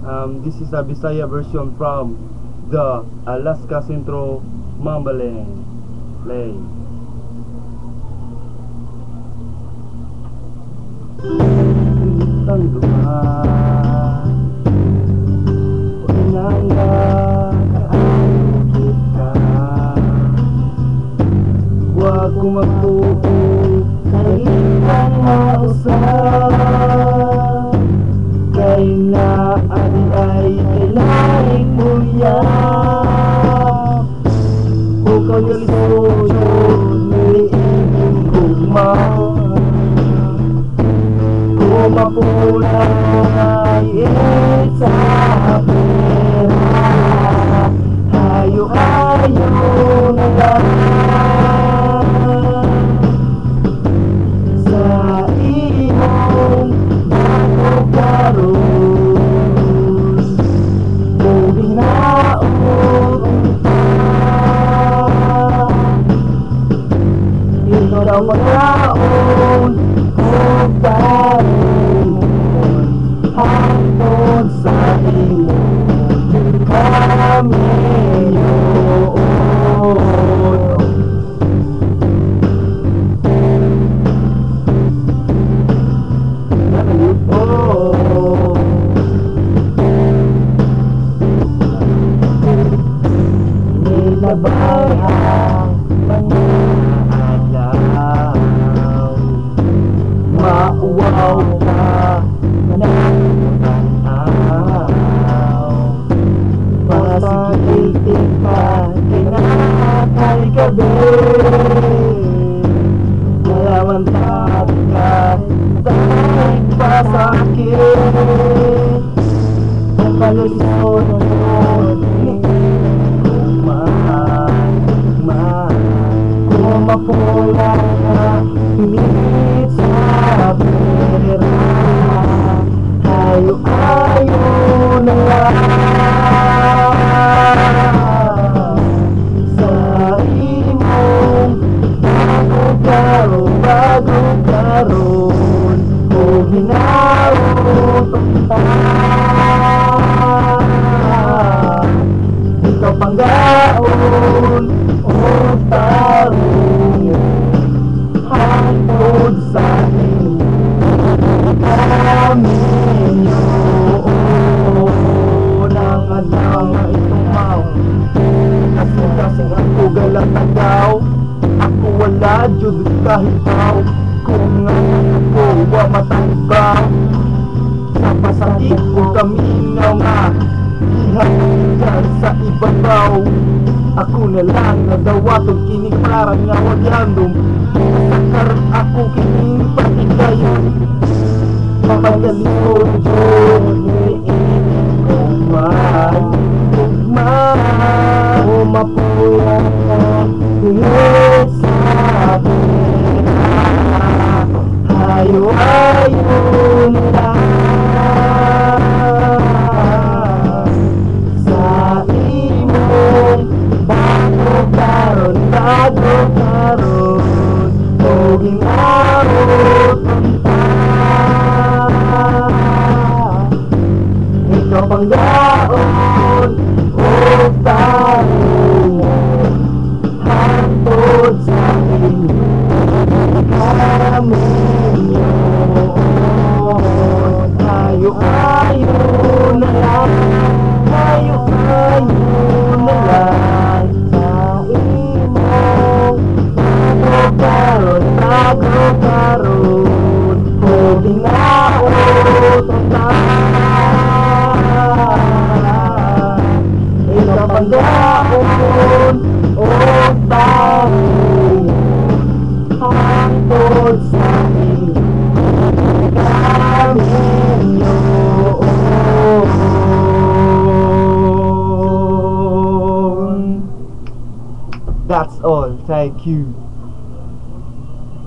This is a Bisaya version from the Alaska Centro Mambaling. Play. Bintang dumaan, pinanggakaan kita. Huwag kong magtuong sa itang mausap, kay na ay kailangan mo yan. Kung kayo lisod, niliigin kumain. Kung mapulang ay sa pera, hayo-hayo na lang. Sa iyong bago-karoon, kung binaon ito daw magkaon kung taroon hangtod sa imo kami yun. Nilabay ang mga adlaw, mauwaw ka manatanaw, pasigitin pa kinakay gabi, malaman ka dahil pasakit, ang kalusyon kung mapula ka, hinihit sa pera, hayo-hayo na lang. Sa imong bago-karoon, kung hinaot ang ikaw panggaon o tarong hangtod sa inyo kami yun. Ang adlaw nga itumaw, kasing ako galatagaw, ako wala jud kahibaw, kung nga ako wa matanggaw, sa pasakit ko kaminaw nga ihanggan sa ibabaw. Ako na lang nadawaton kining parang nga wagyandom, sakar ako kining patigayon, mapagalikod yun niinig kong man o mapulang ka hingit sa pera, hayo-hayo na lang. Bago-karoon, o ginarot ang ikaw panggaon o tarong hangtod sa inyo kami yun. Hayo-hayo na lang, hayo-hayo na lang. Bago-karoon, kung hinaot ang ikaw panggaon o tarong hangtod sa inyo kami yun. That's all. Thank you.